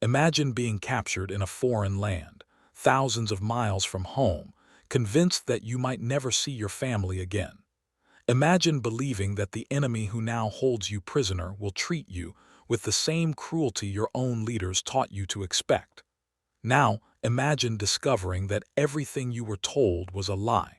Imagine being captured in a foreign land, thousands of miles from home, convinced that you might never see your family again. Imagine believing that the enemy who now holds you prisoner will treat you with the same cruelty your own leaders taught you to expect. Now, imagine discovering that everything you were told was a lie.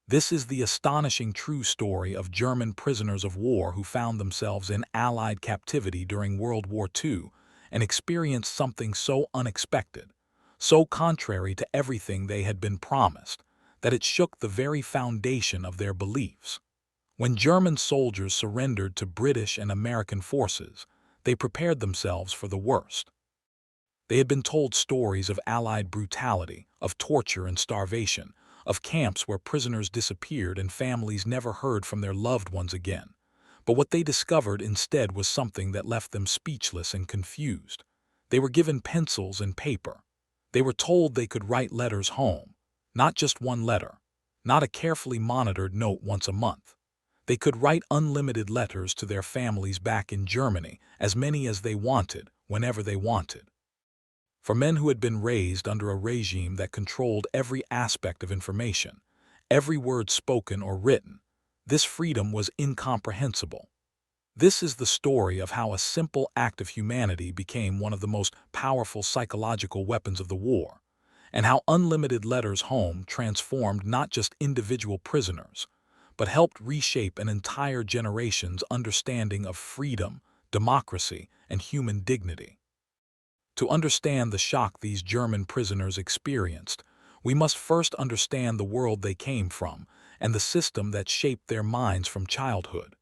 This is the astonishing true story of German prisoners of war who found themselves in Allied captivity during World War II and experienced something so unexpected, so contrary to everything they had been promised, that it shook the very foundation of their beliefs. When German soldiers surrendered to British and American forces, they prepared themselves for the worst. They had been told stories of Allied brutality, of torture and starvation, of camps where prisoners disappeared and families never heard from their loved ones again. But what they discovered instead was something that left them speechless and confused. They were given pencils and paper. They were told they could write letters home, not just one letter, not a carefully monitored note once a month. They could write unlimited letters to their families back in Germany, as many as they wanted, whenever they wanted. For men who had been raised under a regime that controlled every aspect of information, every word spoken or written, this freedom was incomprehensible. This is the story of how a simple act of humanity became one of the most powerful psychological weapons of the war, and how unlimited letters home transformed not just individual prisoners, but helped reshape an entire generation's understanding of freedom, democracy, and human dignity. To understand the shock these German prisoners experienced, we must first understand the world they came from and the system that shaped their minds from childhood.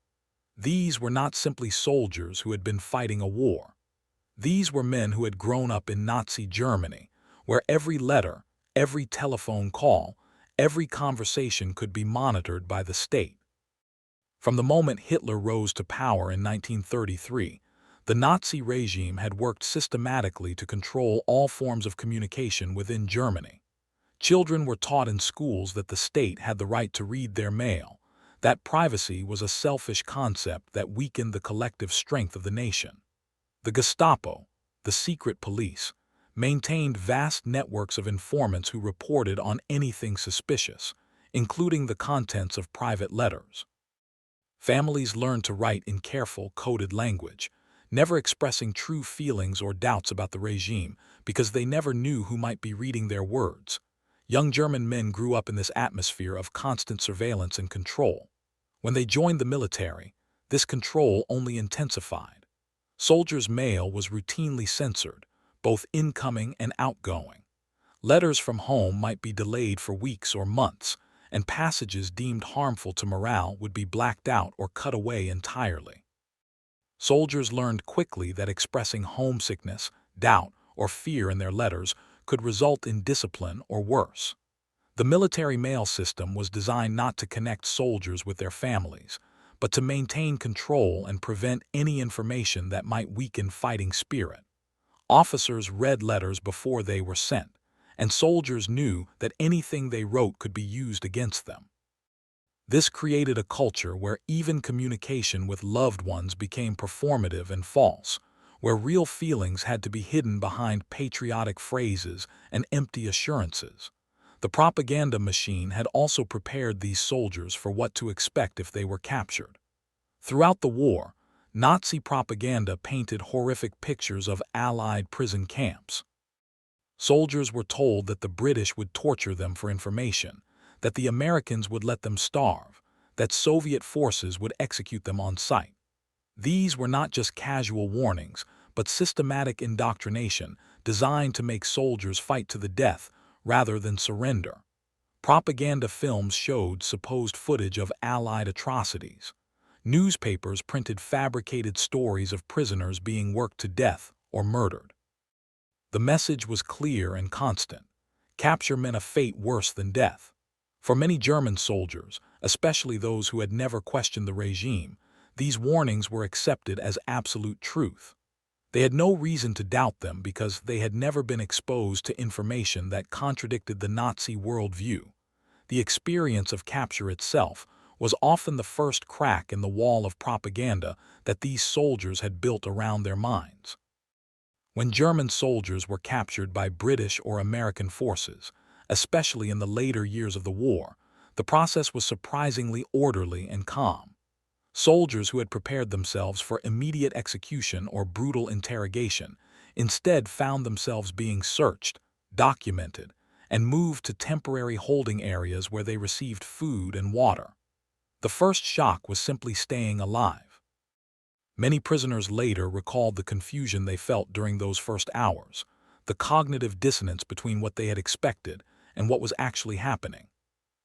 These were not simply soldiers who had been fighting a war. These were men who had grown up in Nazi Germany, where every letter, every telephone call, every conversation could be monitored by the state. From the moment Hitler rose to power in 1933, the Nazi regime had worked systematically to control all forms of communication within Germany. Children were taught in schools that the state had the right to read their mail, that privacy was a selfish concept that weakened the collective strength of the nation. The Gestapo, the secret police, maintained vast networks of informants who reported on anything suspicious, including the contents of private letters. Families learned to write in careful, coded language, never expressing true feelings or doubts about the regime because they never knew who might be reading their words. Young German men grew up in this atmosphere of constant surveillance and control. When they joined the military, this control only intensified. Soldiers' mail was routinely censored, both incoming and outgoing. Letters from home might be delayed for weeks or months, and passages deemed harmful to morale would be blacked out or cut away entirely. Soldiers learned quickly that expressing homesickness, doubt, or fear in their letters could result in discipline or worse. The military mail system was designed not to connect soldiers with their families, but to maintain control and prevent any information that might weaken fighting spirit. Officers read letters before they were sent, and soldiers knew that anything they wrote could be used against them. This created a culture where even communication with loved ones became performative and false, where real feelings had to be hidden behind patriotic phrases and empty assurances. The propaganda machine had also prepared these soldiers for what to expect if they were captured. Throughout the war, Nazi propaganda painted horrific pictures of Allied prison camps. Soldiers were told that the British would torture them for information, that the Americans would let them starve, that Soviet forces would execute them on sight. These were not just casual warnings, but systematic indoctrination designed to make soldiers fight to the death rather than surrender. Propaganda films showed supposed footage of Allied atrocities. Newspapers printed fabricated stories of prisoners being worked to death or murdered. The message was clear and constant. Capture meant a fate worse than death. For many German soldiers, especially those who had never questioned the regime, these warnings were accepted as absolute truth. They had no reason to doubt them because they had never been exposed to information that contradicted the Nazi worldview. The experience of capture itself was often the first crack in the wall of propaganda that these soldiers had built around their minds. When German soldiers were captured by British or American forces, especially in the later years of the war, the process was surprisingly orderly and calm. Soldiers who had prepared themselves for immediate execution or brutal interrogation instead found themselves being searched, documented, and moved to temporary holding areas where they received food and water. The first shock was simply staying alive. Many prisoners later recalled the confusion they felt during those first hours, the cognitive dissonance between what they had expected and what was actually happening.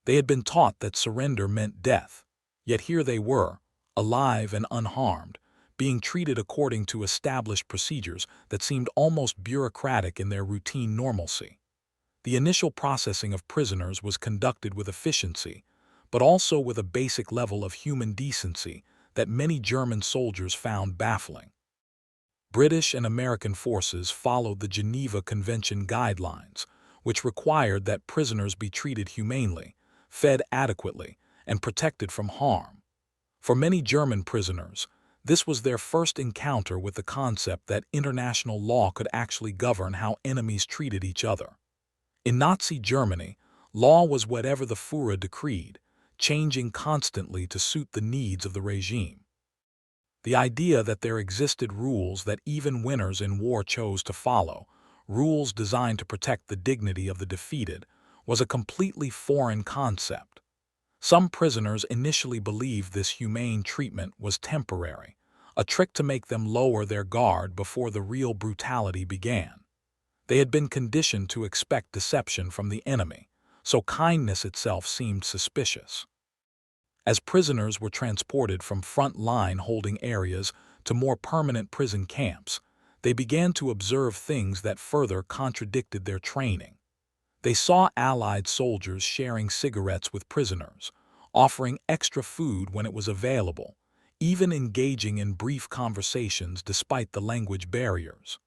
They had been taught that surrender meant death, yet here they were, alive and unharmed, being treated according to established procedures that seemed almost bureaucratic in their routine normalcy. The initial processing of prisoners was conducted with efficiency, but also with a basic level of human decency that many German soldiers found baffling. British and American forces followed the Geneva Convention guidelines, which required that prisoners be treated humanely, fed adequately, and protected from harm. For many German prisoners, this was their first encounter with the concept that international law could actually govern how enemies treated each other. In Nazi Germany, law was whatever the Führer decreed, changing constantly to suit the needs of the regime. The idea that there existed rules that even winners in war chose to follow, rules designed to protect the dignity of the defeated, was a completely foreign concept. Some prisoners initially believed this humane treatment was temporary, a trick to make them lower their guard before the real brutality began. They had been conditioned to expect deception from the enemy, so kindness itself seemed suspicious. As prisoners were transported from front-line holding areas to more permanent prison camps, they began to observe things that further contradicted their training. They saw Allied soldiers sharing cigarettes with prisoners, offering extra food when it was available, even engaging in brief conversations despite the language barriers.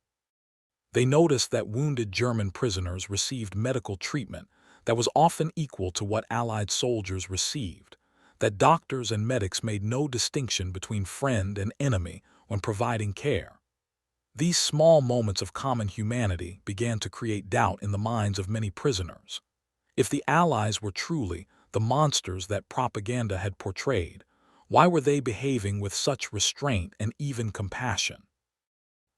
They noticed that wounded German prisoners received medical treatment that was often equal to what Allied soldiers received, that doctors and medics made no distinction between friend and enemy when providing care. These small moments of common humanity began to create doubt in the minds of many prisoners. If the Allies were truly the monsters that propaganda had portrayed, why were they behaving with such restraint and even compassion?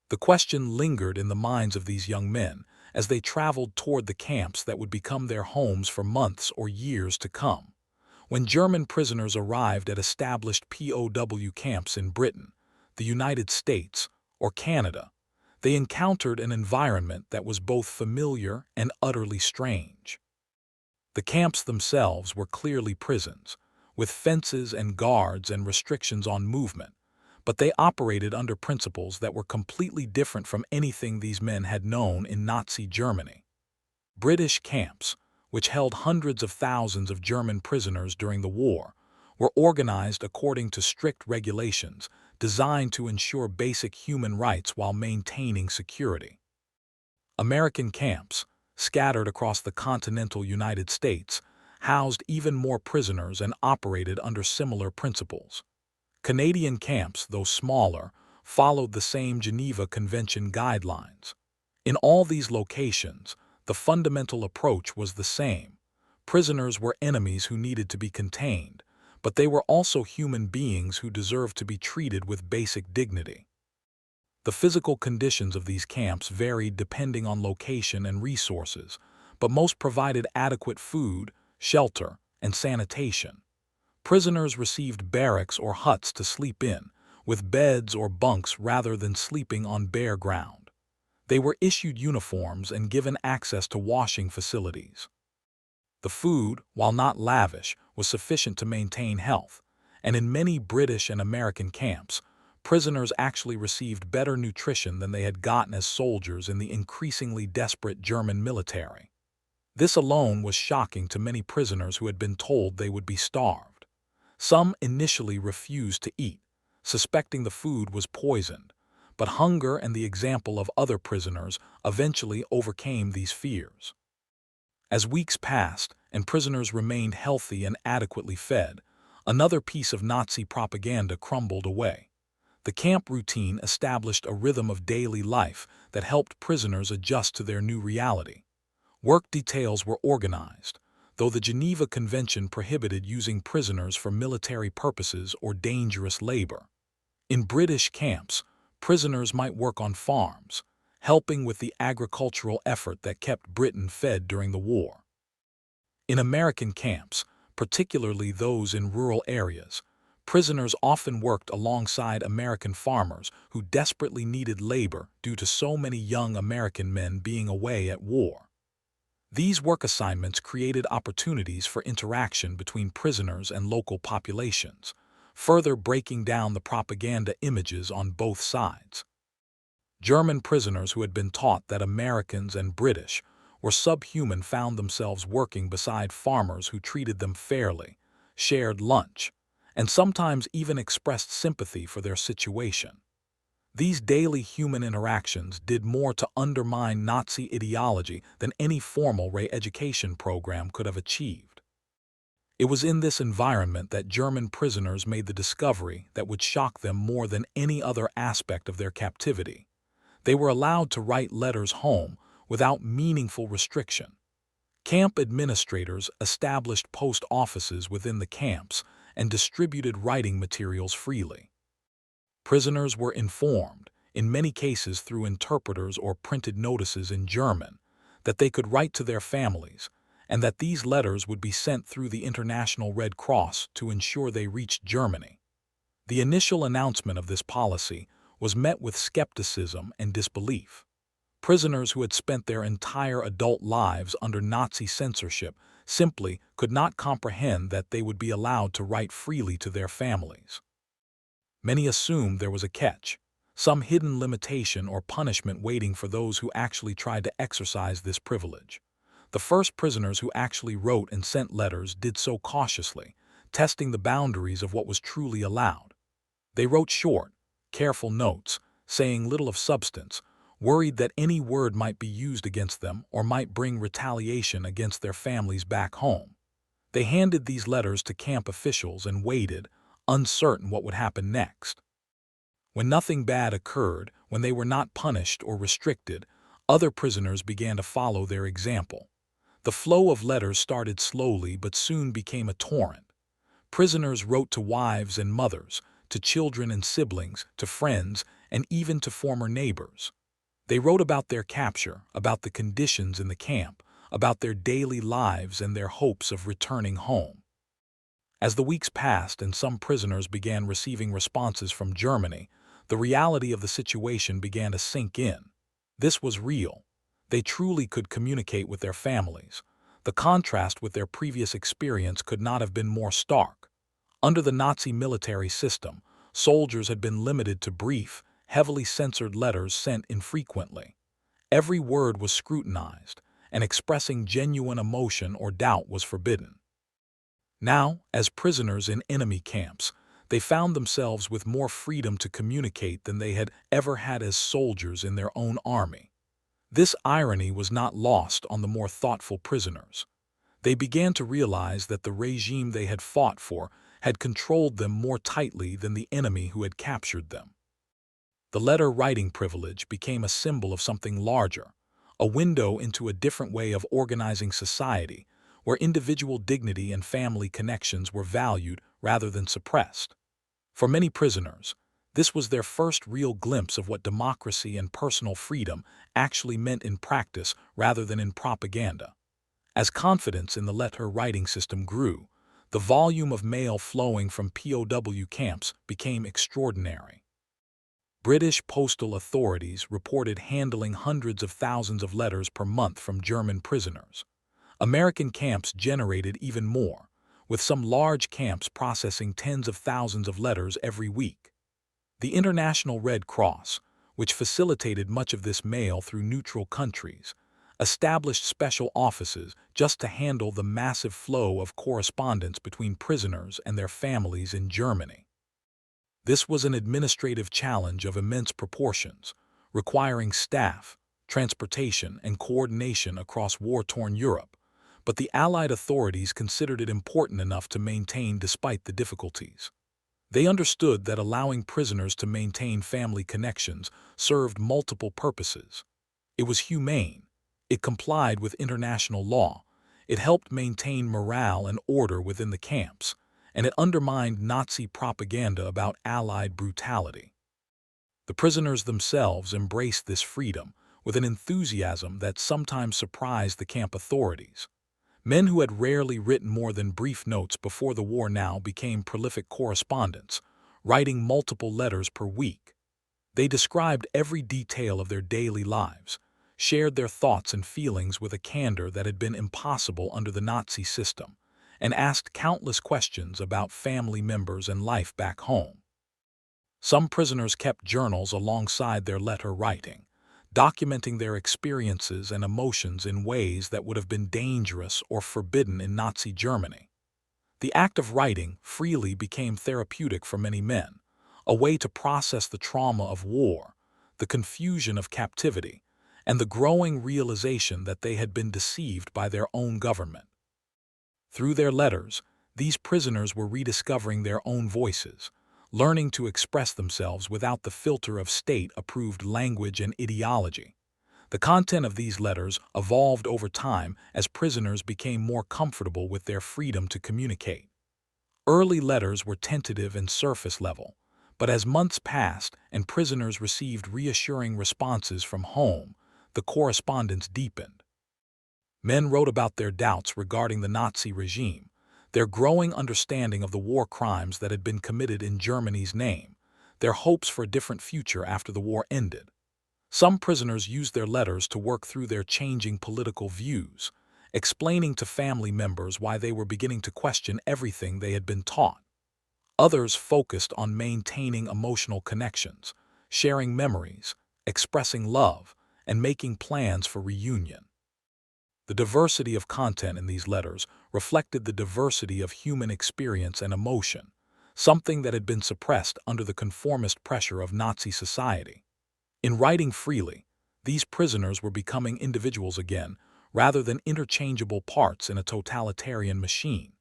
The question lingered in the minds of these young men as they traveled toward the camps that would become their homes for months or years to come. When German prisoners arrived at established POW camps in Britain, the United States, or Canada, they encountered an environment that was both familiar and utterly strange. The camps themselves were clearly prisons, with fences and guards and restrictions on movement, but they operated under principles that were completely different from anything these men had known in Nazi Germany. British camps, which held hundreds of thousands of German prisoners during the war, were organized according to strict regulations designed to ensure basic human rights while maintaining security. American camps, scattered across the continental United States, housed even more prisoners and operated under similar principles. Canadian camps, though smaller, followed the same Geneva Convention guidelines. In all these locations, the fundamental approach was the same. Prisoners were enemies who needed to be contained, but they were also human beings who deserved to be treated with basic dignity. The physical conditions of these camps varied depending on location and resources, but most provided adequate food, shelter, and sanitation. Prisoners received barracks or huts to sleep in, with beds or bunks rather than sleeping on bare ground. They were issued uniforms and given access to washing facilities. The food, while not lavish, was sufficient to maintain health, and in many British and American camps, prisoners actually received better nutrition than they had gotten as soldiers in the increasingly desperate German military. This alone was shocking to many prisoners who had been told they would be starved. Some initially refused to eat, suspecting the food was poisoned, but hunger and the example of other prisoners eventually overcame these fears. As weeks passed and prisoners remained healthy and adequately fed, another piece of Nazi propaganda crumbled away. The camp routine established a rhythm of daily life that helped prisoners adjust to their new reality. Work details were organized, though the Geneva Convention prohibited using prisoners for military purposes or dangerous labor. In British camps, prisoners might work on farms, helping with the agricultural effort that kept Britain fed during the war. In American camps, particularly those in rural areas, prisoners often worked alongside American farmers who desperately needed labor due to so many young American men being away at war. These work assignments created opportunities for interaction between prisoners and local populations, further breaking down the propaganda images on both sides. German prisoners who had been taught that Americans and British were subhuman found themselves working beside farmers who treated them fairly, shared lunch, and sometimes even expressed sympathy for their situation. These daily human interactions did more to undermine Nazi ideology than any formal re-education program could have achieved. It was in this environment that German prisoners made the discovery that would shock them more than any other aspect of their captivity. They were allowed to write letters home without meaningful restriction. Camp administrators established post offices within the camps and distributed writing materials freely. Prisoners were informed, in many cases through interpreters or printed notices in German, that they could write to their families, and that these letters would be sent through the International Red Cross to ensure they reached Germany. The initial announcement of this policy was met with skepticism and disbelief. Prisoners who had spent their entire adult lives under Nazi censorship simply could not comprehend that they would be allowed to write freely to their families. Many assumed there was a catch, some hidden limitation or punishment waiting for those who actually tried to exercise this privilege. The first prisoners who actually wrote and sent letters did so cautiously, testing the boundaries of what was truly allowed. They wrote short, careful notes, saying little of substance, worried that any word might be used against them or might bring retaliation against their families back home. They handed these letters to camp officials and waited, uncertain what would happen next. When nothing bad occurred, when they were not punished or restricted, other prisoners began to follow their example. The flow of letters started slowly but soon became a torrent. Prisoners wrote to wives and mothers, to children and siblings, to friends, and even to former neighbors. They wrote about their capture, about the conditions in the camp, about their daily lives and their hopes of returning home. As the weeks passed and some prisoners began receiving responses from Germany, the reality of the situation began to sink in. This was real. They truly could communicate with their families. The contrast with their previous experience could not have been more stark. Under the Nazi military system, soldiers had been limited to brief, heavily censored letters sent infrequently. Every word was scrutinized, and expressing genuine emotion or doubt was forbidden. Now, as prisoners in enemy camps, they found themselves with more freedom to communicate than they had ever had as soldiers in their own army. This irony was not lost on the more thoughtful prisoners. They began to realize that the regime they had fought for had controlled them more tightly than the enemy who had captured them. The letter-writing privilege became a symbol of something larger, a window into a different way of organizing society, where individual dignity and family connections were valued rather than suppressed. For many prisoners, this was their first real glimpse of what democracy and personal freedom actually meant in practice rather than in propaganda. As confidence in the letter-writing system grew, the volume of mail flowing from POW camps became extraordinary. British postal authorities reported handling hundreds of thousands of letters per month from German prisoners. American camps generated even more, with some large camps processing tens of thousands of letters every week. The International Red Cross, which facilitated much of this mail through neutral countries, established special offices just to handle the massive flow of correspondence between prisoners and their families in Germany. This was an administrative challenge of immense proportions, requiring staff, transportation, and coordination across war-torn Europe, but the Allied authorities considered it important enough to maintain despite the difficulties. They understood that allowing prisoners to maintain family connections served multiple purposes. It was humane. It complied with international law. It helped maintain morale and order within the camps, and it undermined Nazi propaganda about Allied brutality. The prisoners themselves embraced this freedom with an enthusiasm that sometimes surprised the camp authorities. Men who had rarely written more than brief notes before the war now became prolific correspondents, writing multiple letters per week. They described every detail of their daily lives, shared their thoughts and feelings with a candor that had been impossible under the Nazi system, and asked countless questions about family members and life back home. Some prisoners kept journals alongside their letter writing, documenting their experiences and emotions in ways that would have been dangerous or forbidden in Nazi Germany. The act of writing freely became therapeutic for many men, a way to process the trauma of war, the confusion of captivity, and the growing realization that they had been deceived by their own government. Through their letters, these prisoners were rediscovering their own voices, learning to express themselves without the filter of state-approved language and ideology. The content of these letters evolved over time as prisoners became more comfortable with their freedom to communicate. Early letters were tentative and surface level, but as months passed and prisoners received reassuring responses from home, the correspondence deepened. Men wrote about their doubts regarding the Nazi regime, their growing understanding of the war crimes that had been committed in Germany's name, their hopes for a different future after the war ended. Some prisoners used their letters to work through their changing political views, explaining to family members why they were beginning to question everything they had been taught. Others focused on maintaining emotional connections, sharing memories, expressing love, and making plans for reunion. The diversity of content in these letters reflected the diversity of human experience and emotion, something that had been suppressed under the conformist pressure of Nazi society. In writing freely, these prisoners were becoming individuals again, rather than interchangeable parts in a totalitarian machine.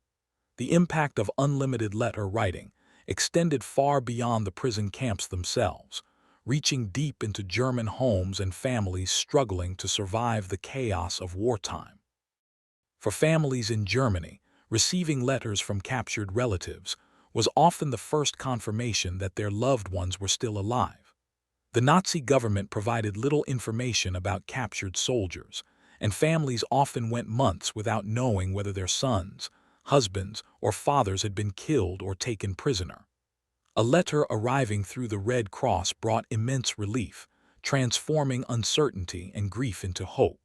The impact of unlimited letter writing extended far beyond the prison camps themselves, reaching deep into German homes and families struggling to survive the chaos of wartime. For families in Germany, receiving letters from captured relatives was often the first confirmation that their loved ones were still alive. The Nazi government provided little information about captured soldiers, and families often went months without knowing whether their sons, husbands, or fathers had been killed or taken prisoner. A letter arriving through the Red Cross brought immense relief, transforming uncertainty and grief into hope.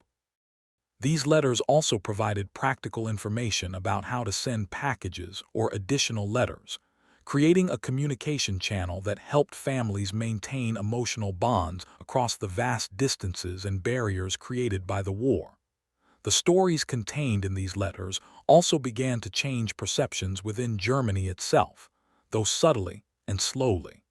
These letters also provided practical information about how to send packages or additional letters, creating a communication channel that helped families maintain emotional bonds across the vast distances and barriers created by the war. The stories contained in these letters also began to change perceptions within Germany itself, though subtly and slowly.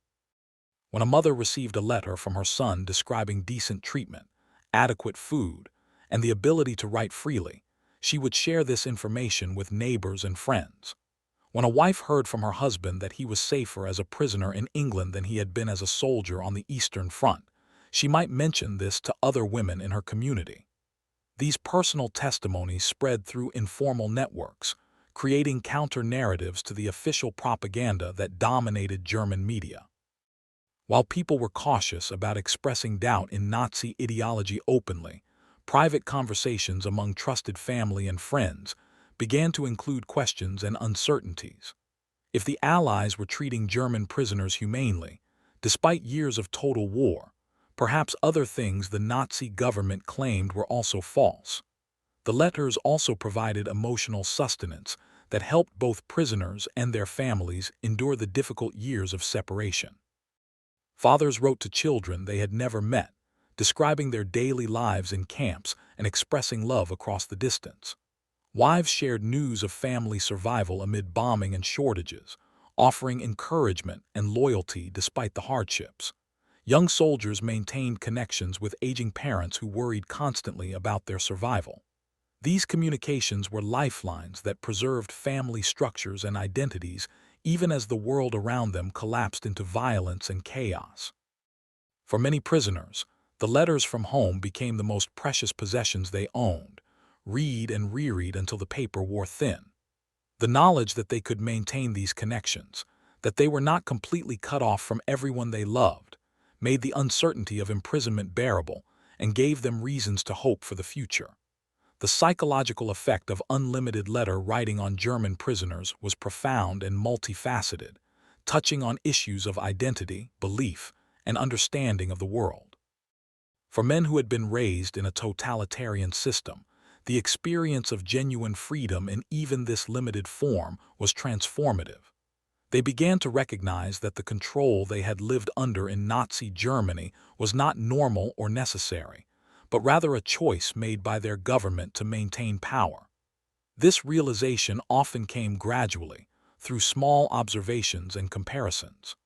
When a mother received a letter from her son describing decent treatment, adequate food, and the ability to write freely, she would share this information with neighbors and friends. When a wife heard from her husband that he was safer as a prisoner in England than he had been as a soldier on the Eastern Front, she might mention this to other women in her community. These personal testimonies spread through informal networks, creating counter-narratives to the official propaganda that dominated German media. While people were cautious about expressing doubt in Nazi ideology openly, private conversations among trusted family and friends began to include questions and uncertainties. If the Allies were treating German prisoners humanely, despite years of total war, perhaps other things the Nazi government claimed were also false. The letters also provided emotional sustenance that helped both prisoners and their families endure the difficult years of separation. Fathers wrote to children they had never met, describing their daily lives in camps and expressing love across the distance. Wives shared news of family survival amid bombing and shortages, offering encouragement and loyalty despite the hardships. Young soldiers maintained connections with aging parents who worried constantly about their survival. These communications were lifelines that preserved family structures and identities even as the world around them collapsed into violence and chaos. For many prisoners, the letters from home became the most precious possessions they owned, read and reread until the paper wore thin. The knowledge that they could maintain these connections, that they were not completely cut off from everyone they loved, made the uncertainty of imprisonment bearable and gave them reasons to hope for the future. The psychological effect of unlimited letter writing on German prisoners was profound and multifaceted, touching on issues of identity, belief, and understanding of the world. For men who had been raised in a totalitarian system, the experience of genuine freedom in even this limited form was transformative. They began to recognize that the control they had lived under in Nazi Germany was not normal or necessary, but rather a choice made by their government to maintain power. This realization often came gradually, through small observations and comparisons.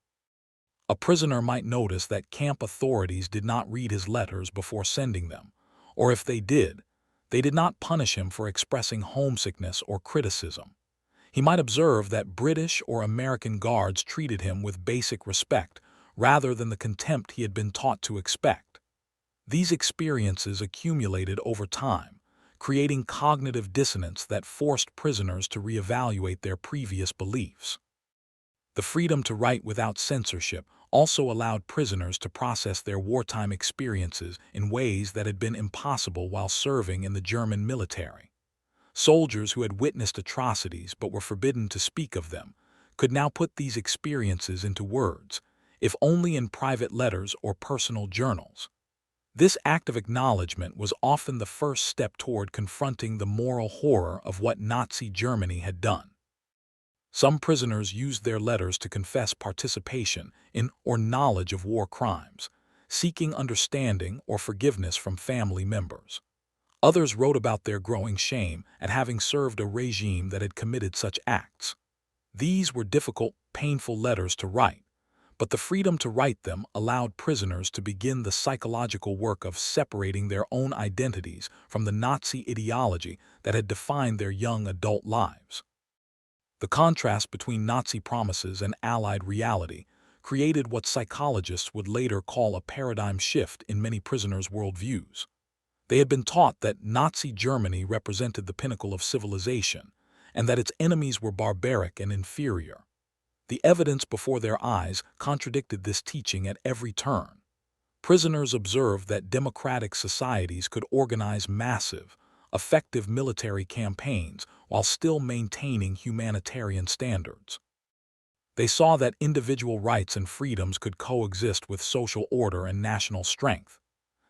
A prisoner might notice that camp authorities did not read his letters before sending them, or if they did not punish him for expressing homesickness or criticism. He might observe that British or American guards treated him with basic respect rather than the contempt he had been taught to expect. These experiences accumulated over time, creating cognitive dissonance that forced prisoners to reevaluate their previous beliefs. The freedom to write without censorship also allowed prisoners to process their wartime experiences in ways that had been impossible while serving in the German military. Soldiers who had witnessed atrocities but were forbidden to speak of them could now put these experiences into words, if only in private letters or personal journals. This act of acknowledgement was often the first step toward confronting the moral horror of what Nazi Germany had done. Some prisoners used their letters to confess participation in or knowledge of war crimes, seeking understanding or forgiveness from family members. Others wrote about their growing shame at having served a regime that had committed such acts. These were difficult, painful letters to write, but the freedom to write them allowed prisoners to begin the psychological work of separating their own identities from the Nazi ideology that had defined their young adult lives. The contrast between Nazi promises and Allied reality created what psychologists would later call a paradigm shift in many prisoners' worldviews. They had been taught that Nazi Germany represented the pinnacle of civilization and that its enemies were barbaric and inferior. The evidence before their eyes contradicted this teaching at every turn. Prisoners observed that democratic societies could organize massive, effective military campaigns while still maintaining humanitarian standards. They saw that individual rights and freedoms could coexist with social order and national strength.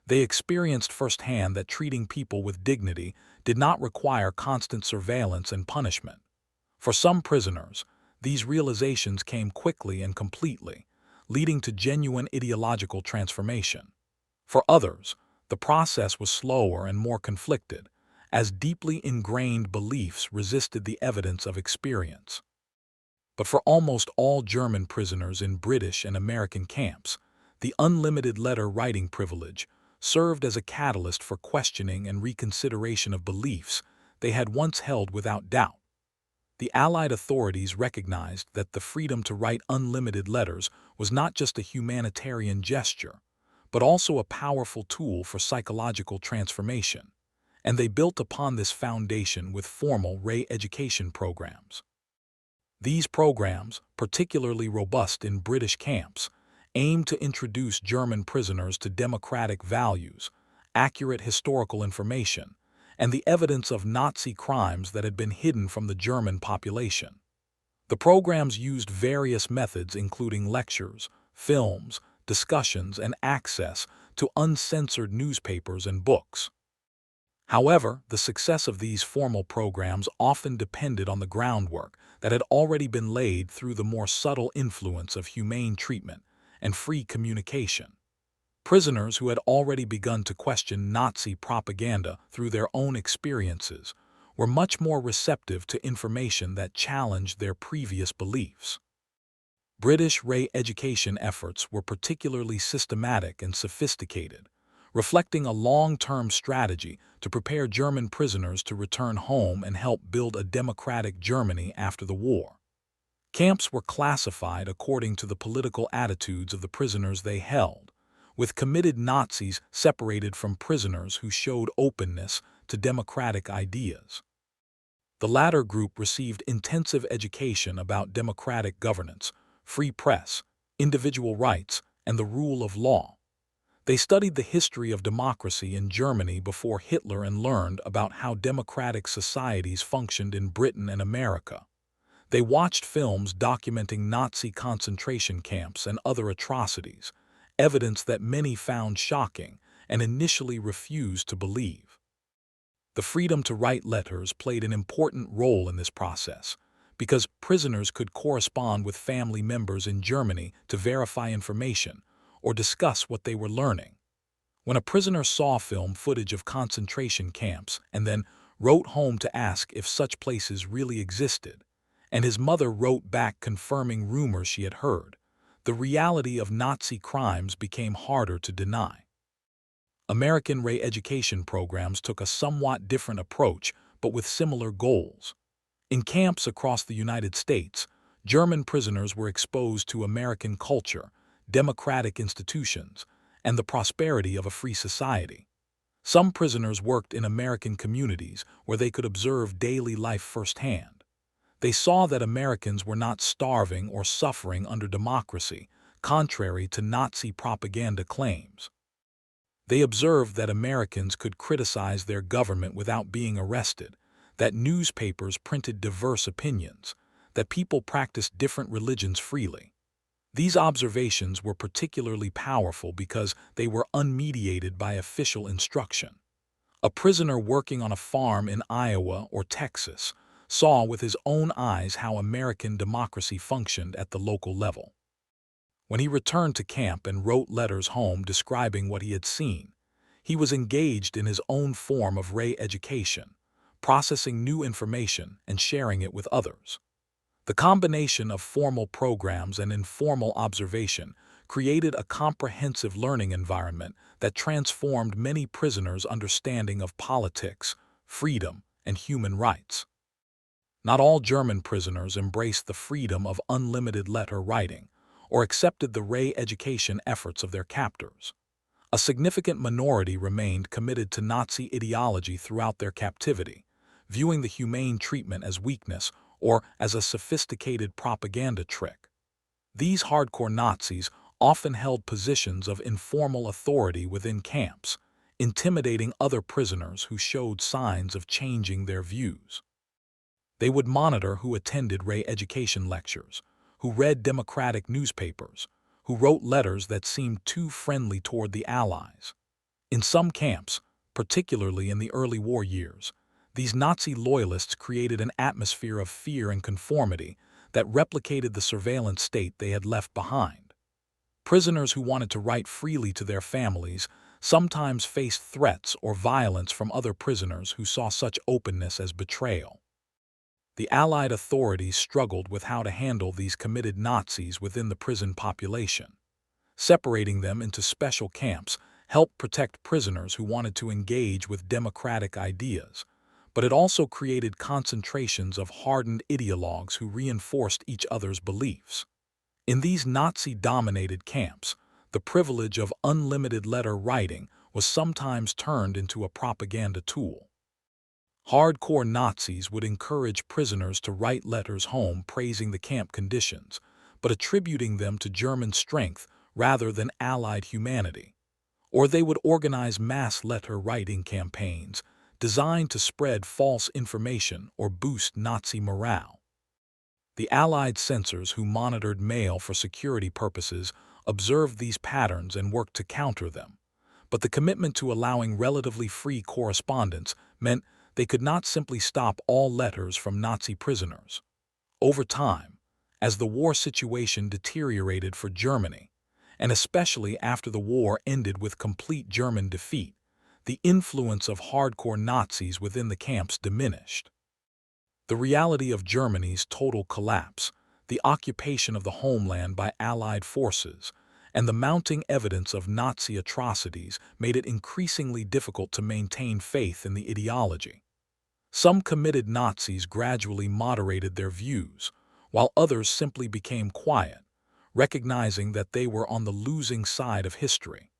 They experienced firsthand that treating people with dignity did not require constant surveillance and punishment. For some prisoners, these realizations came quickly and completely, leading to genuine ideological transformation. For others, the process was slower and more conflicted, as deeply ingrained beliefs resisted the evidence of experience. But for almost all German prisoners in British and American camps, the unlimited letter writing privilege served as a catalyst for questioning and reconsideration of beliefs they had once held without doubt. The Allied authorities recognized that the freedom to write unlimited letters was not just a humanitarian gesture, but also a powerful tool for psychological transformation, and they built upon this foundation with formal re-education programs. These programs, particularly robust in British camps, aimed to introduce German prisoners to democratic values, accurate historical information, and the evidence of Nazi crimes that had been hidden from the German population. The programs used various methods including lectures, films, discussions, and access to uncensored newspapers and books. However, the success of these formal programs often depended on the groundwork that had already been laid through the more subtle influence of humane treatment and free communication. Prisoners who had already begun to question Nazi propaganda through their own experiences were much more receptive to information that challenged their previous beliefs. British re-education efforts were particularly systematic and sophisticated, reflecting a long-term strategy to prepare German prisoners to return home and help build a democratic Germany after the war. Camps were classified according to the political attitudes of the prisoners they held, with committed Nazis separated from prisoners who showed openness to democratic ideas. The latter group received intensive education about democratic governance, free press, individual rights, and the rule of law. They studied the history of democracy in Germany before Hitler and learned about how democratic societies functioned in Britain and America. They watched films documenting Nazi concentration camps and other atrocities, evidence that many found shocking and initially refused to believe. The freedom to write letters played an important role in this process, because prisoners could correspond with family members in Germany to verify information or discuss what they were learning. When a prisoner saw film footage of concentration camps and then wrote home to ask if such places really existed, and his mother wrote back confirming rumors she had heard, the reality of Nazi crimes became harder to deny. American re-education programs took a somewhat different approach, but with similar goals. In camps across the United States, German prisoners were exposed to American culture, democratic institutions, and the prosperity of a free society. Some prisoners worked in American communities where they could observe daily life firsthand. They saw that Americans were not starving or suffering under democracy, contrary to Nazi propaganda claims. They observed that Americans could criticize their government without being arrested, that newspapers printed diverse opinions, that people practiced different religions freely. These observations were particularly powerful because they were unmediated by official instruction. A prisoner working on a farm in Iowa or Texas saw with his own eyes how American democracy functioned at the local level. When he returned to camp and wrote letters home describing what he had seen, he was engaged in his own form of re-education, processing new information and sharing it with others. The combination of formal programs and informal observation created a comprehensive learning environment that transformed many prisoners' understanding of politics, freedom, and human rights. Not all German prisoners embraced the freedom of unlimited letter writing or accepted the re-education efforts of their captors. A significant minority remained committed to Nazi ideology throughout their captivity, viewing the humane treatment as weakness or as a sophisticated propaganda trick. These hardcore Nazis often held positions of informal authority within camps, intimidating other prisoners who showed signs of changing their views. They would monitor who attended re-education lectures, who read democratic newspapers, who wrote letters that seemed too friendly toward the Allies. In some camps, particularly in the early war years, these Nazi loyalists created an atmosphere of fear and conformity that replicated the surveillance state they had left behind. Prisoners who wanted to write freely to their families sometimes faced threats or violence from other prisoners who saw such openness as betrayal. The Allied authorities struggled with how to handle these committed Nazis within the prison population. Separating them into special camps helped protect prisoners who wanted to engage with democratic ideas, but it also created concentrations of hardened ideologues who reinforced each other's beliefs. In these Nazi-dominated camps, the privilege of unlimited letter writing was sometimes turned into a propaganda tool. Hardcore Nazis would encourage prisoners to write letters home praising the camp conditions, but attributing them to German strength rather than Allied humanity. Or they would organize mass letter writing campaigns designed to spread false information or boost Nazi morale. The Allied censors who monitored mail for security purposes observed these patterns and worked to counter them. But the commitment to allowing relatively free correspondence meant they could not simply stop all letters from Nazi prisoners. Over time, as the war situation deteriorated for Germany, and especially after the war ended with complete German defeat, the influence of hardcore Nazis within the camps diminished. The reality of Germany's total collapse, the occupation of the homeland by Allied forces, and the mounting evidence of Nazi atrocities made it increasingly difficult to maintain faith in the ideology. Some committed Nazis gradually moderated their views, while others simply became quiet, recognizing that they were on the losing side of history.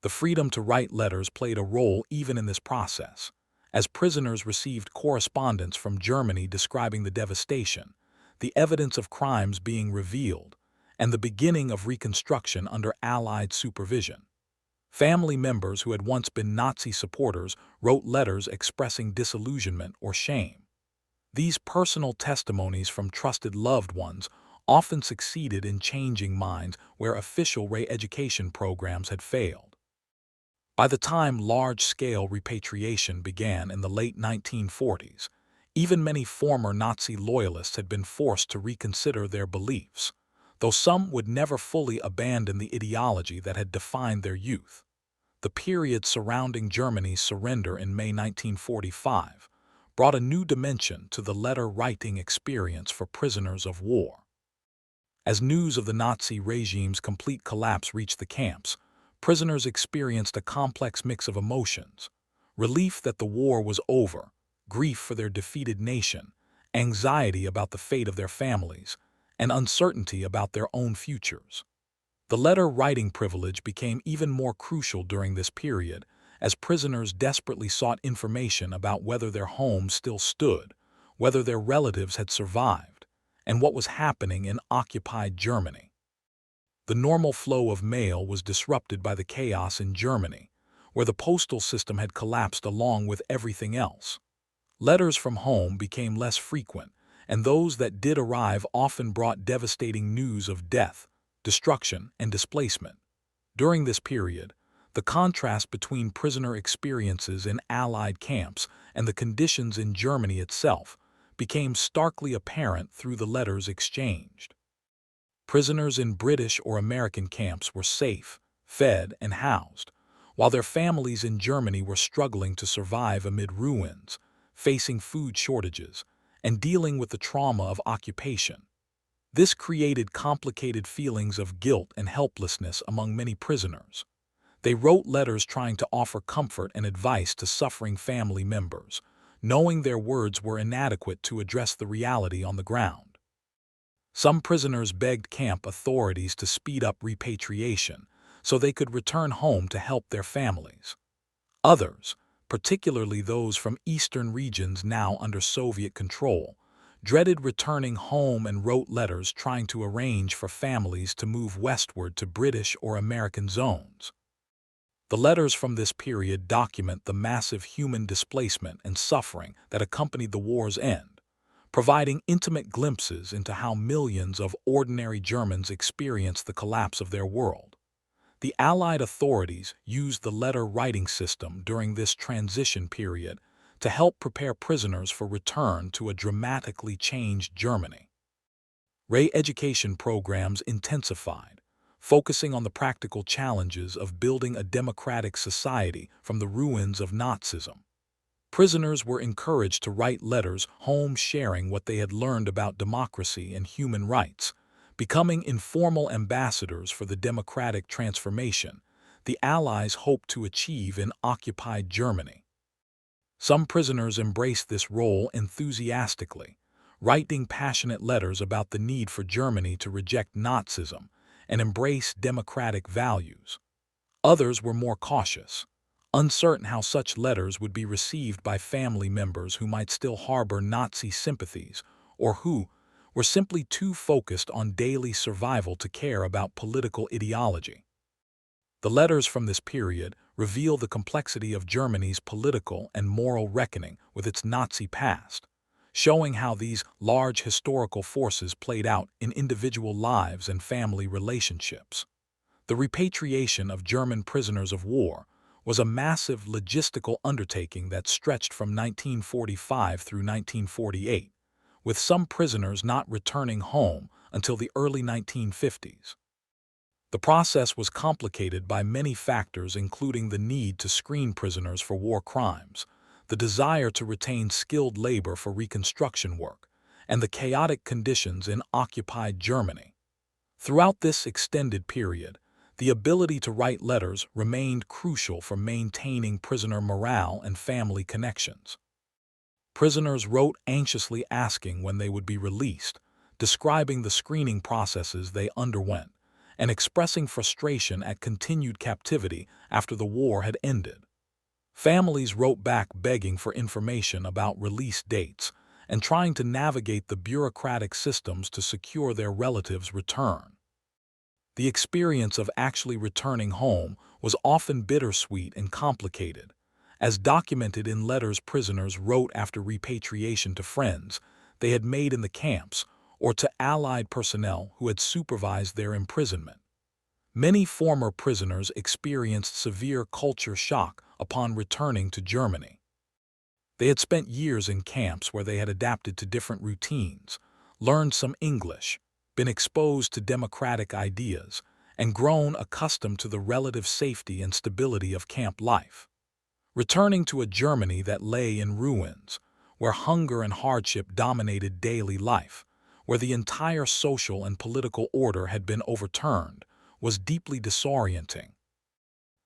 The freedom to write letters played a role even in this process, as prisoners received correspondence from Germany describing the devastation, the evidence of crimes being revealed, and the beginning of reconstruction under Allied supervision. Family members who had once been Nazi supporters wrote letters expressing disillusionment or shame. These personal testimonies from trusted loved ones often succeeded in changing minds where official re-education programs had failed. By the time large-scale repatriation began in the late 1940s, even many former Nazi loyalists had been forced to reconsider their beliefs, though some would never fully abandon the ideology that had defined their youth. The period surrounding Germany's surrender in May 1945 brought a new dimension to the letter-writing experience for prisoners of war. As news of the Nazi regime's complete collapse reached the camps, prisoners experienced a complex mix of emotions: relief that the war was over, grief for their defeated nation, anxiety about the fate of their families, and uncertainty about their own futures. The letter-writing privilege became even more crucial during this period, as prisoners desperately sought information about whether their homes still stood, whether their relatives had survived, and what was happening in occupied Germany. The normal flow of mail was disrupted by the chaos in Germany, where the postal system had collapsed along with everything else. Letters from home became less frequent, and those that did arrive often brought devastating news of death, destruction, and displacement. During this period, the contrast between prisoner experiences in Allied camps and the conditions in Germany itself became starkly apparent through the letters exchanged. Prisoners in British or American camps were safe, fed, and housed, while their families in Germany were struggling to survive amid ruins, facing food shortages, and dealing with the trauma of occupation. This created complicated feelings of guilt and helplessness among many prisoners. They wrote letters trying to offer comfort and advice to suffering family members, knowing their words were inadequate to address the reality on the ground. Some prisoners begged camp authorities to speed up repatriation so they could return home to help their families. Others, particularly those from eastern regions now under Soviet control, dreaded returning home and wrote letters trying to arrange for families to move westward to British or American zones. The letters from this period document the massive human displacement and suffering that accompanied the war's end, providing intimate glimpses into how millions of ordinary Germans experienced the collapse of their world. The Allied authorities used the letter-writing system during this transition period to help prepare prisoners for return to a dramatically changed Germany. Re-education programs intensified, focusing on the practical challenges of building a democratic society from the ruins of Nazism. Prisoners were encouraged to write letters home sharing what they had learned about democracy and human rights, becoming informal ambassadors for the democratic transformation the Allies hoped to achieve in occupied Germany. Some prisoners embraced this role enthusiastically, writing passionate letters about the need for Germany to reject Nazism and embrace democratic values. Others were more cautious, uncertain how such letters would be received by family members who might still harbor Nazi sympathies or who were simply too focused on daily survival to care about political ideology. The letters from this period reveal the complexity of Germany's political and moral reckoning with its Nazi past, showing how these large historical forces played out in individual lives and family relationships. The repatriation of German prisoners of war was a massive logistical undertaking that stretched from 1945 through 1948, with some prisoners not returning home until the early 1950s. The process was complicated by many factors, including the need to screen prisoners for war crimes, the desire to retain skilled labor for reconstruction work, and the chaotic conditions in occupied Germany. Throughout this extended period, the ability to write letters remained crucial for maintaining prisoner morale and family connections. Prisoners wrote anxiously asking when they would be released, describing the screening processes they underwent and expressing frustration at continued captivity after the war had ended. Families wrote back begging for information about release dates and trying to navigate the bureaucratic systems to secure their relatives' return. The experience of actually returning home was often bittersweet and complicated, as documented in letters prisoners wrote after repatriation to friends they had made in the camps or to Allied personnel who had supervised their imprisonment. Many former prisoners experienced severe culture shock upon returning to Germany. They had spent years in camps where they had adapted to different routines, learned some English, been exposed to democratic ideas, and grown accustomed to the relative safety and stability of camp life. Returning to a Germany that lay in ruins, where hunger and hardship dominated daily life, where the entire social and political order had been overturned, was deeply disorienting.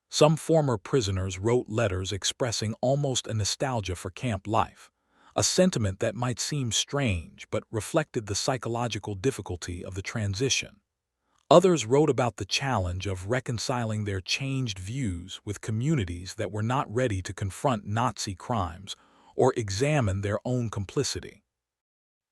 Some former prisoners wrote letters expressing almost a nostalgia for camp life, a sentiment that might seem strange but reflected the psychological difficulty of the transition. Others wrote about the challenge of reconciling their changed views with communities that were not ready to confront Nazi crimes or examine their own complicity.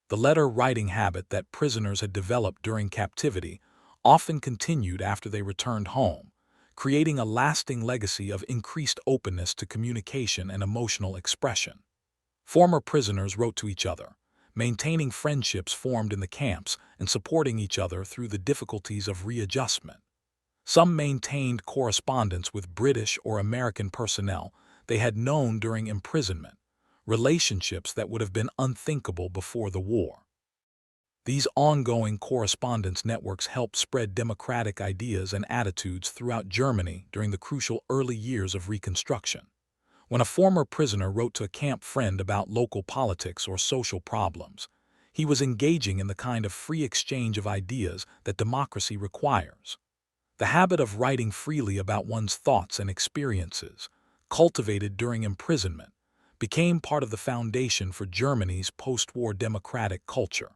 The letter-writing habit that prisoners had developed during captivity often continued after they returned home, creating a lasting legacy of increased openness to communication and emotional expression. Former prisoners wrote to each other, maintaining friendships formed in the camps and supporting each other through the difficulties of readjustment. Some maintained correspondence with British or American personnel they had known during imprisonment, relationships that would have been unthinkable before the war. These ongoing correspondence networks helped spread democratic ideas and attitudes throughout Germany during the crucial early years of Reconstruction. When a former prisoner wrote to a camp friend about local politics or social problems, he was engaging in the kind of free exchange of ideas that democracy requires. The habit of writing freely about one's thoughts and experiences, cultivated during imprisonment, became part of the foundation for Germany's post-war democratic culture.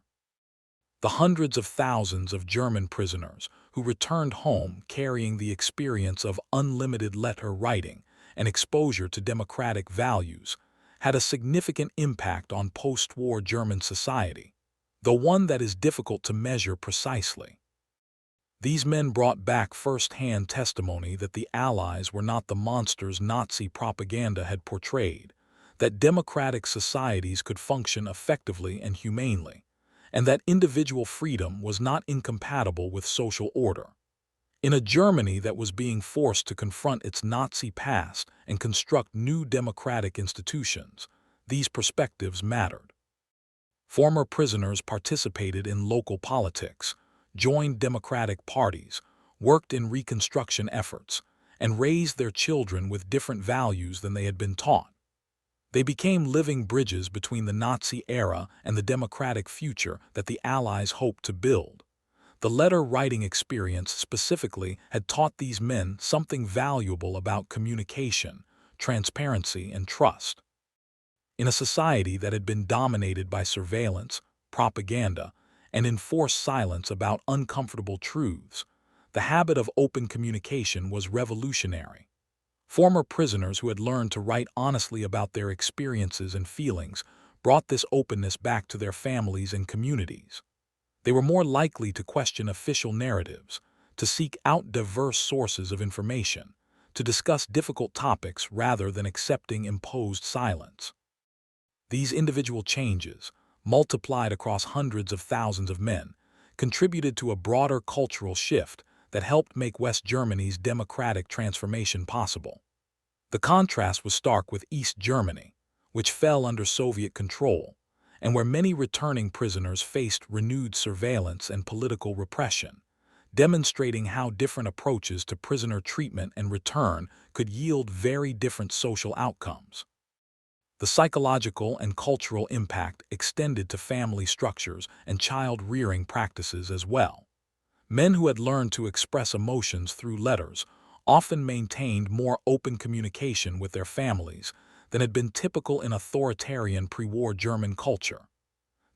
The hundreds of thousands of German prisoners who returned home carrying the experience of unlimited letter writing and exposure to democratic values had a significant impact on post-war German society, though one that is difficult to measure precisely. These men brought back first-hand testimony that the Allies were not the monsters Nazi propaganda had portrayed, that democratic societies could function effectively and humanely, and that individual freedom was not incompatible with social order. In a Germany that was being forced to confront its Nazi past and construct new democratic institutions, these perspectives mattered. Former prisoners participated in local politics, joined democratic parties, worked in reconstruction efforts, and raised their children with different values than they had been taught. They became living bridges between the Nazi era and the democratic future that the Allies hoped to build. The letter-writing experience specifically had taught these men something valuable about communication, transparency, and trust. In a society that had been dominated by surveillance, propaganda, and enforced silence about uncomfortable truths, the habit of open communication was revolutionary. Former prisoners who had learned to write honestly about their experiences and feelings brought this openness back to their families and communities. They were more likely to question official narratives, to seek out diverse sources of information, to discuss difficult topics rather than accepting imposed silence. These individual changes, multiplied across hundreds of thousands of men, contributed to a broader cultural shift that helped make West Germany's democratic transformation possible. The contrast was stark with East Germany, which fell under Soviet control, and where many returning prisoners faced renewed surveillance and political repression, demonstrating how different approaches to prisoner treatment and return could yield very different social outcomes. The psychological and cultural impact extended to family structures and child-rearing practices as well. Men who had learned to express emotions through letters often maintained more open communication with their families than had been typical in authoritarian pre-war German culture.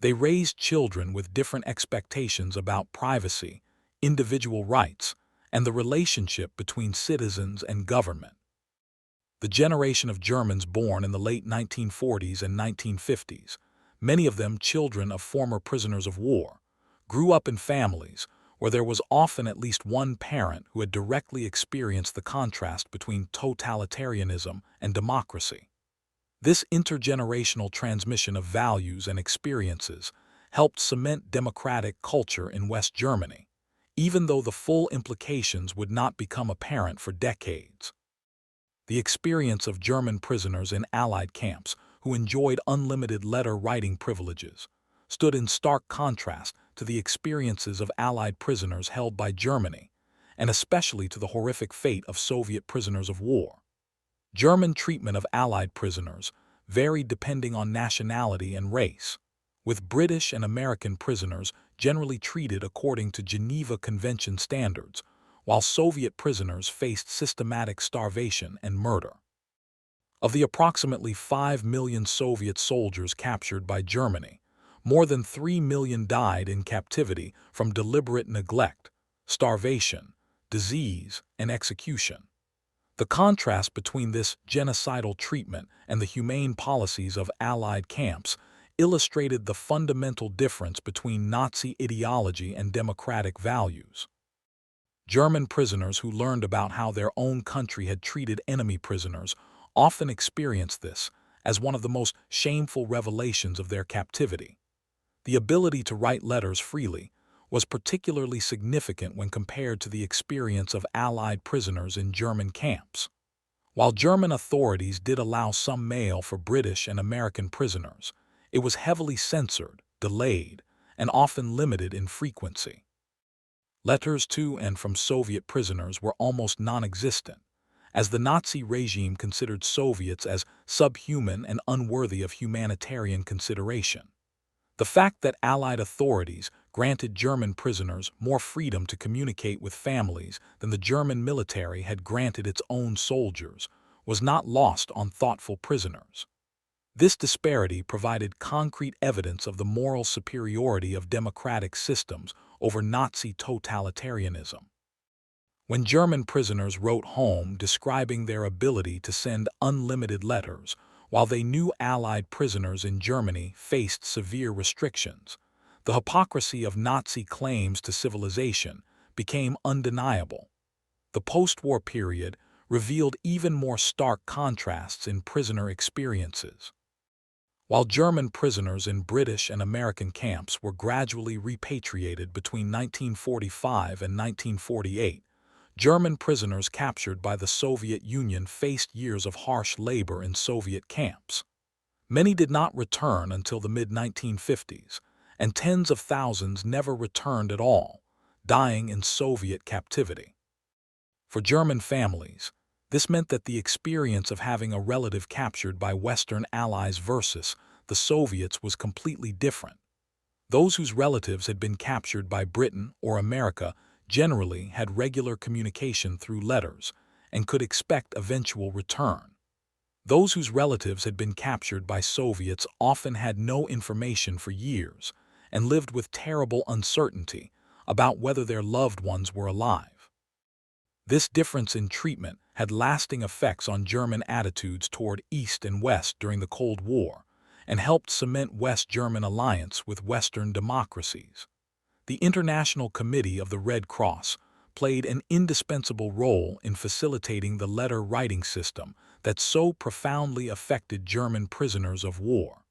They raised children with different expectations about privacy, individual rights, and the relationship between citizens and government. The generation of Germans born in the late 1940s and 1950s, many of them children of former prisoners of war, grew up in families where there was often at least one parent who had directly experienced the contrast between totalitarianism and democracy. This intergenerational transmission of values and experiences helped cement democratic culture in West Germany, even though the full implications would not become apparent for decades. The experience of German prisoners in Allied camps who enjoyed unlimited letter-writing privileges stood in stark contrast to the experiences of Allied prisoners held by Germany, and especially to the horrific fate of Soviet prisoners of war. German treatment of Allied prisoners varied depending on nationality and race, with British and American prisoners generally treated according to Geneva Convention standards, while Soviet prisoners faced systematic starvation and murder. Of the approximately 5 million Soviet soldiers captured by Germany, more than 3 million died in captivity from deliberate neglect, starvation, disease, and execution. The contrast between this genocidal treatment and the humane policies of Allied camps illustrated the fundamental difference between Nazi ideology and democratic values. German prisoners who learned about how their own country had treated enemy prisoners often experienced this as one of the most shameful revelations of their captivity. The ability to write letters freely was particularly significant when compared to the experience of Allied prisoners in German camps. While German authorities did allow some mail for British and American prisoners, it was heavily censored, delayed, and often limited in frequency. Letters to and from Soviet prisoners were almost non-existent, as the Nazi regime considered Soviets as subhuman and unworthy of humanitarian consideration. The fact that Allied authorities granted German prisoners more freedom to communicate with families than the German military had granted its own soldiers was not lost on thoughtful prisoners. This disparity provided concrete evidence of the moral superiority of democratic systems over Nazi totalitarianism. When German prisoners wrote home describing their ability to send unlimited letters, while they knew Allied prisoners in Germany faced severe restrictions, the hypocrisy of Nazi claims to civilization became undeniable. The post-war period revealed even more stark contrasts in prisoner experiences. While German prisoners in British and American camps were gradually repatriated between 1945 and 1948, German prisoners captured by the Soviet Union faced years of harsh labor in Soviet camps. Many did not return until the mid-1950s, and tens of thousands never returned at all, dying in Soviet captivity. For German families, this meant that the experience of having a relative captured by Western allies versus the Soviets was completely different. Those whose relatives had been captured by Britain or America generally had regular communication through letters and could expect eventual return. Those whose relatives had been captured by Soviets often had no information for years and lived with terrible uncertainty about whether their loved ones were alive. This difference in treatment had lasting effects on German attitudes toward East and West during the Cold War and helped cement West German alliance with Western democracies. The International Committee of the Red Cross played an indispensable role in facilitating the letter-writing system that so profoundly affected German prisoners of war.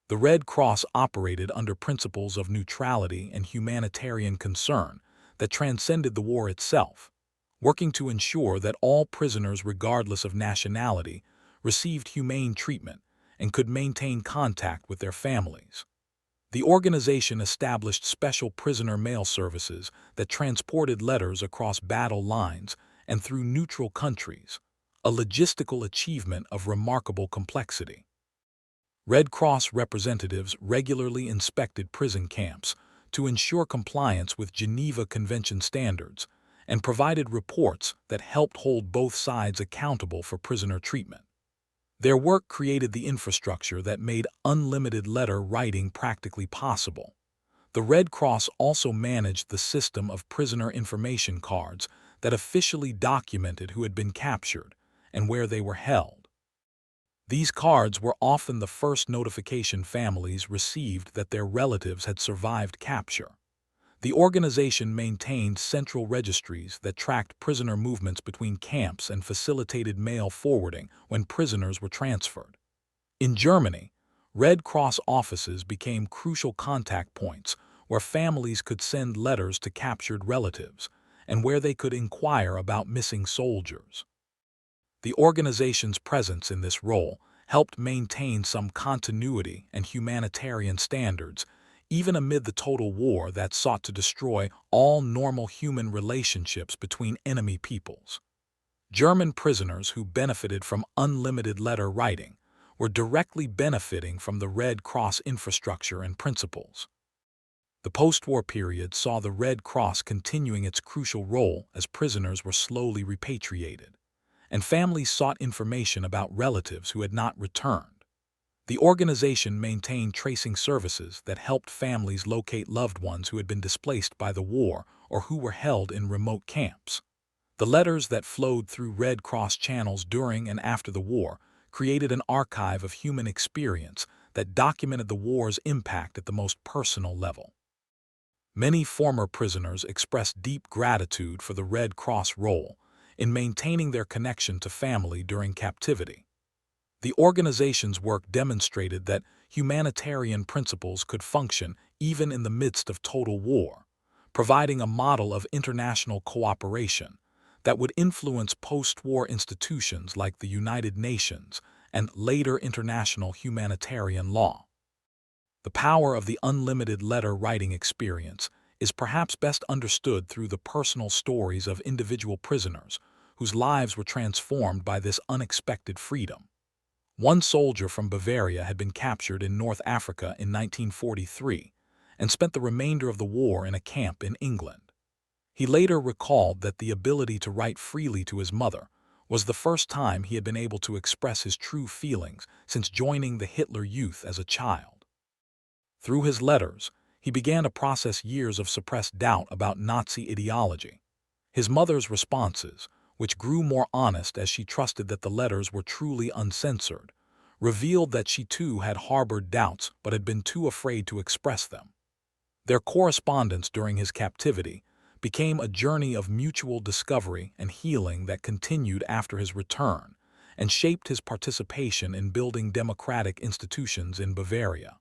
The Red Cross operated under principles of neutrality and humanitarian concern that transcended the war itself, working to ensure that all prisoners regardless of nationality received humane treatment and could maintain contact with their families. The organization established special prisoner mail services that transported letters across battle lines and through neutral countries, a logistical achievement of remarkable complexity. Red Cross representatives regularly inspected prison camps to ensure compliance with Geneva Convention standards and provided reports that helped hold both sides accountable for prisoner treatment. Their work created the infrastructure that made unlimited letter writing practically possible. The Red Cross also managed the system of prisoner information cards that officially documented who had been captured and where they were held. These cards were often the first notification families received that their relatives had survived capture. The organization maintained central registries that tracked prisoner movements between camps and facilitated mail forwarding when prisoners were transferred. In Germany, Red Cross offices became crucial contact points where families could send letters to captured relatives and where they could inquire about missing soldiers. The organization's presence in this role helped maintain some continuity and humanitarian standards, even amid the total war that sought to destroy all normal human relationships between enemy peoples. German prisoners who benefited from unlimited letter writing were directly benefiting from the Red Cross infrastructure and principles. The post-war period saw the Red Cross continuing its crucial role as prisoners were slowly repatriated, and families sought information about relatives who had not returned. The organization maintained tracing services that helped families locate loved ones who had been displaced by the war or who were held in remote camps. The letters that flowed through Red Cross channels during and after the war created an archive of human experience that documented the war's impact at the most personal level. Many former prisoners expressed deep gratitude for the Red Cross role in maintaining their connection to family during captivity. The organization's work demonstrated that humanitarian principles could function even in the midst of total war, providing a model of international cooperation that would influence post-war institutions like the United Nations and later international humanitarian law. The power of the unlimited letter writing experience is perhaps best understood through the personal stories of individual prisoners whose lives were transformed by this unexpected freedom. One soldier from Bavaria had been captured in North Africa in 1943 and spent the remainder of the war in a camp in England. He later recalled that the ability to write freely to his mother was the first time he had been able to express his true feelings since joining the Hitler Youth as a child. Through his letters, he began to process years of suppressed doubt about Nazi ideology. His mother's responses, which grew more honest as she trusted that the letters were truly uncensored, revealed that she too had harbored doubts but had been too afraid to express them. Their correspondence during his captivity became a journey of mutual discovery and healing that continued after his return and shaped his participation in building democratic institutions in Bavaria.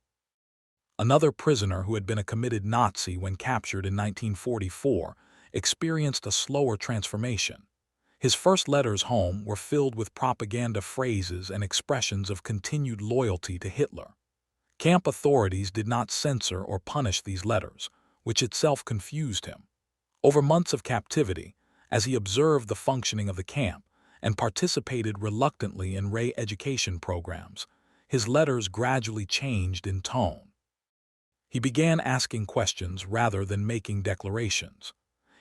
Another prisoner who had been a committed Nazi when captured in 1944 experienced a slower transformation. His first letters home were filled with propaganda phrases and expressions of continued loyalty to Hitler. Camp authorities did not censor or punish these letters, which itself confused him. Over months of captivity, as he observed the functioning of the camp and participated reluctantly in re-education programs, his letters gradually changed in tone. He began asking questions rather than making declarations.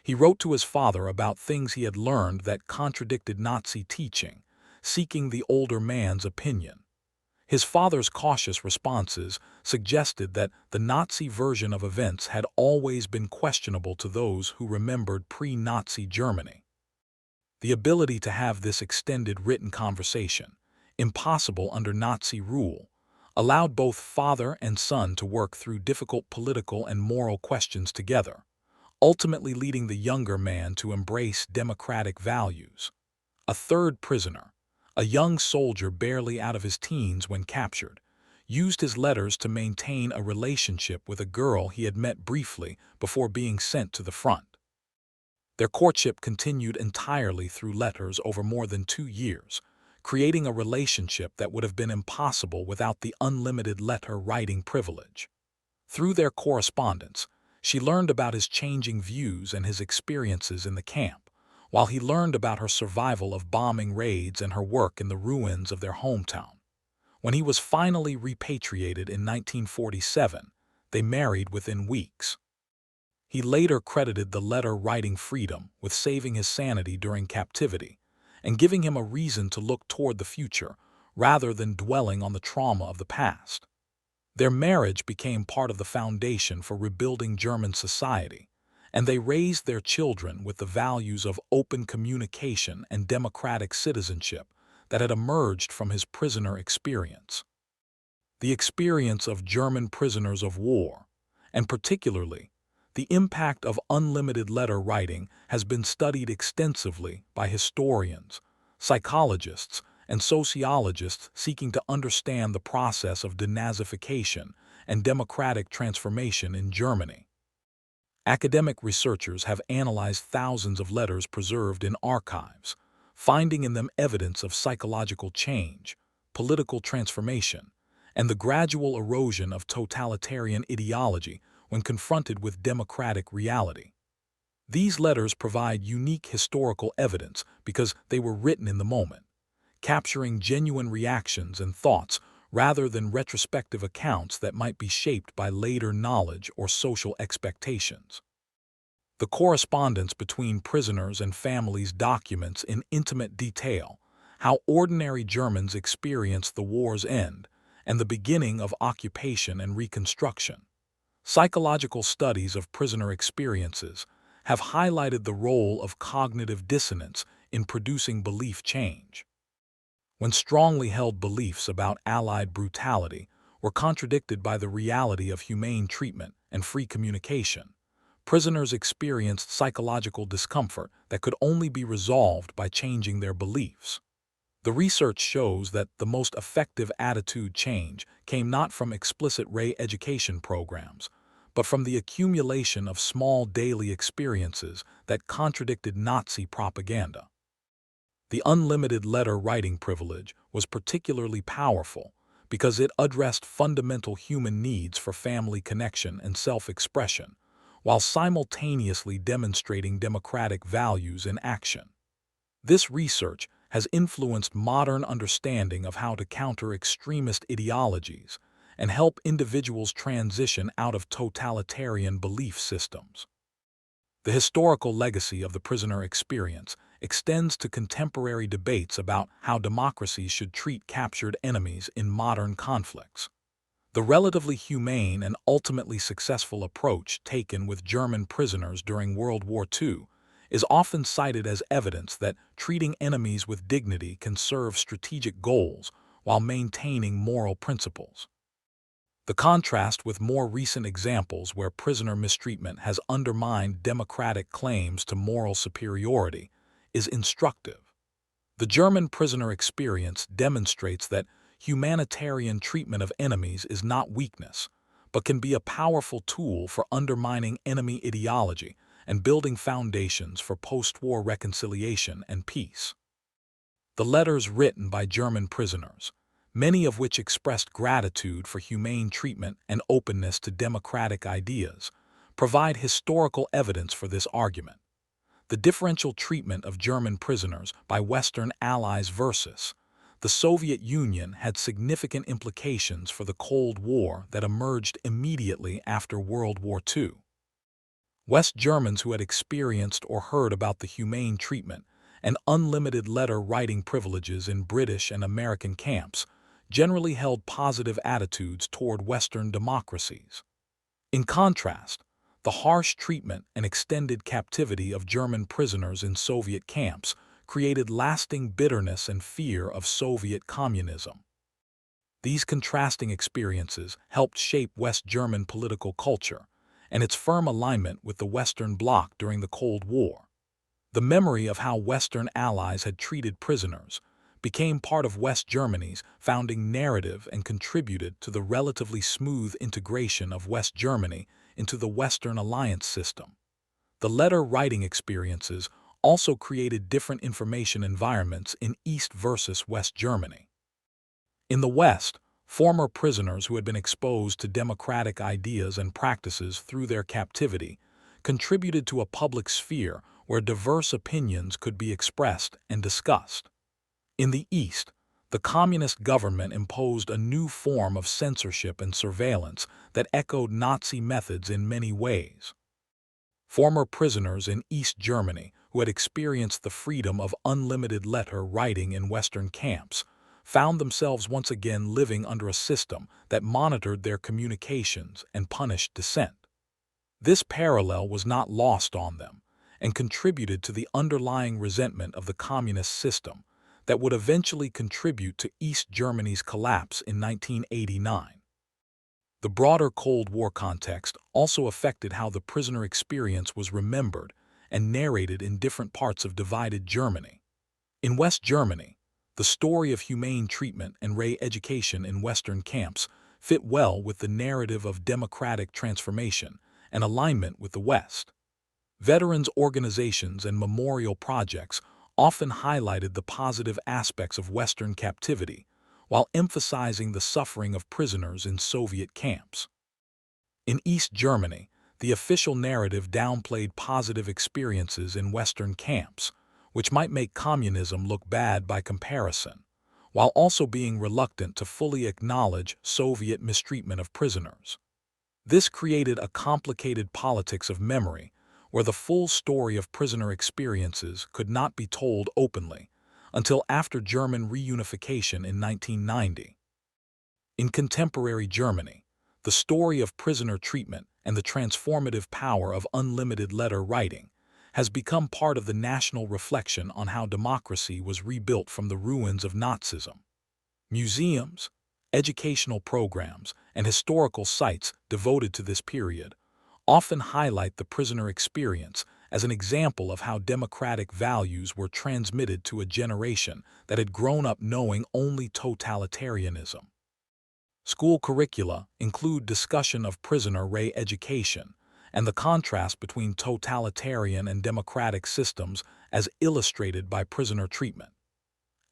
He wrote to his father about things he had learned that contradicted Nazi teaching, seeking the older man's opinion. His father's cautious responses suggested that the Nazi version of events had always been questionable to those who remembered pre-Nazi Germany. The ability to have this extended written conversation, impossible under Nazi rule, allowed both father and son to work through difficult political and moral questions together, ultimately leading the younger man to embrace democratic values. A third prisoner, a young soldier barely out of his teens when captured, used his letters to maintain a relationship with a girl he had met briefly before being sent to the front. Their courtship continued entirely through letters over more than 2 years, creating a relationship that would have been impossible without the unlimited letter writing privilege. Through their correspondence, she learned about his changing views and his experiences in the camp, while he learned about her survival of bombing raids and her work in the ruins of their hometown. When he was finally repatriated in 1947, they married within weeks. He later credited the letter-writing freedom with saving his sanity during captivity and giving him a reason to look toward the future rather than dwelling on the trauma of the past. Their marriage became part of the foundation for rebuilding German society, and they raised their children with the values of open communication and democratic citizenship that had emerged from his prisoner experience. The experience of German prisoners of war, and particularly the impact of unlimited letter writing, has been studied extensively by historians, psychologists, and sociologists seeking to understand the process of denazification and democratic transformation in Germany. Academic researchers have analyzed thousands of letters preserved in archives, finding in them evidence of psychological change, political transformation, and the gradual erosion of totalitarian ideology when confronted with democratic reality. These letters provide unique historical evidence because they were written in the moment, capturing genuine reactions and thoughts rather than retrospective accounts that might be shaped by later knowledge or social expectations. The correspondence between prisoners and families documents in intimate detail how ordinary Germans experienced the war's end and the beginning of occupation and reconstruction. Psychological studies of prisoner experiences have highlighted the role of cognitive dissonance in producing belief change. When strongly held beliefs about Allied brutality were contradicted by the reality of humane treatment and free communication, prisoners experienced psychological discomfort that could only be resolved by changing their beliefs. The research shows that the most effective attitude change came not from explicit re-education programs, but from the accumulation of small daily experiences that contradicted Nazi propaganda. The unlimited letter writing privilege was particularly powerful because it addressed fundamental human needs for family connection and self-expression, while simultaneously demonstrating democratic values in action. This research has influenced modern understanding of how to counter extremist ideologies and help individuals transition out of totalitarian belief systems. The historical legacy of the prisoner experience extends to contemporary debates about how democracies should treat captured enemies in modern conflicts. The relatively humane and ultimately successful approach taken with German prisoners during World War II is often cited as evidence that treating enemies with dignity can serve strategic goals while maintaining moral principles. The contrast with more recent examples where prisoner mistreatment has undermined democratic claims to moral superiority is instructive. The German prisoner experience demonstrates that humanitarian treatment of enemies is not weakness, but can be a powerful tool for undermining enemy ideology and building foundations for post-war reconciliation and peace. The letters written by German prisoners, many of which expressed gratitude for humane treatment and openness to democratic ideas, provide historical evidence for this argument. The differential treatment of German prisoners by Western allies versus the Soviet Union had significant implications for the Cold War that emerged immediately after World War II. West Germans who had experienced or heard about the humane treatment and unlimited letter writing privileges in British and American camps generally held positive attitudes toward Western democracies. In contrast, the harsh treatment and extended captivity of German prisoners in Soviet camps created lasting bitterness and fear of Soviet communism. These contrasting experiences helped shape West German political culture and its firm alignment with the Western Bloc during the Cold War. The memory of how Western allies had treated prisoners became part of West Germany's founding narrative and contributed to the relatively smooth integration of West Germany into the Western alliance system. The letter-writing experiences also created different information environments in East versus West Germany. In the West, former prisoners who had been exposed to democratic ideas and practices through their captivity contributed to a public sphere where diverse opinions could be expressed and discussed. In the East, the communist government imposed a new form of censorship and surveillance that echoed Nazi methods in many ways. Former prisoners in East Germany who had experienced the freedom of unlimited letter writing in Western camps found themselves once again living under a system that monitored their communications and punished dissent. This parallel was not lost on them and contributed to the underlying resentment of the communist system that would eventually contribute to East Germany's collapse in 1989. The broader Cold War context also affected how the prisoner experience was remembered and narrated in different parts of divided Germany. In West Germany, the story of humane treatment and re-education in Western camps fit well with the narrative of democratic transformation and alignment with the West. Veterans organizations and memorial projects often highlighted the positive aspects of Western captivity, while emphasizing the suffering of prisoners in Soviet camps. In East Germany, the official narrative downplayed positive experiences in Western camps, which might make communism look bad by comparison, while also being reluctant to fully acknowledge Soviet mistreatment of prisoners. This created a complicated politics of memory, where the full story of prisoner experiences could not be told openly until after German reunification in 1990. In contemporary Germany, the story of prisoner treatment and the transformative power of unlimited letter writing has become part of the national reflection on how democracy was rebuilt from the ruins of Nazism. Museums, educational programs, and historical sites devoted to this period often highlight the prisoner experience as an example of how democratic values were transmitted to a generation that had grown up knowing only totalitarianism. School curricula include discussion of prisoner re-education and the contrast between totalitarian and democratic systems as illustrated by prisoner treatment.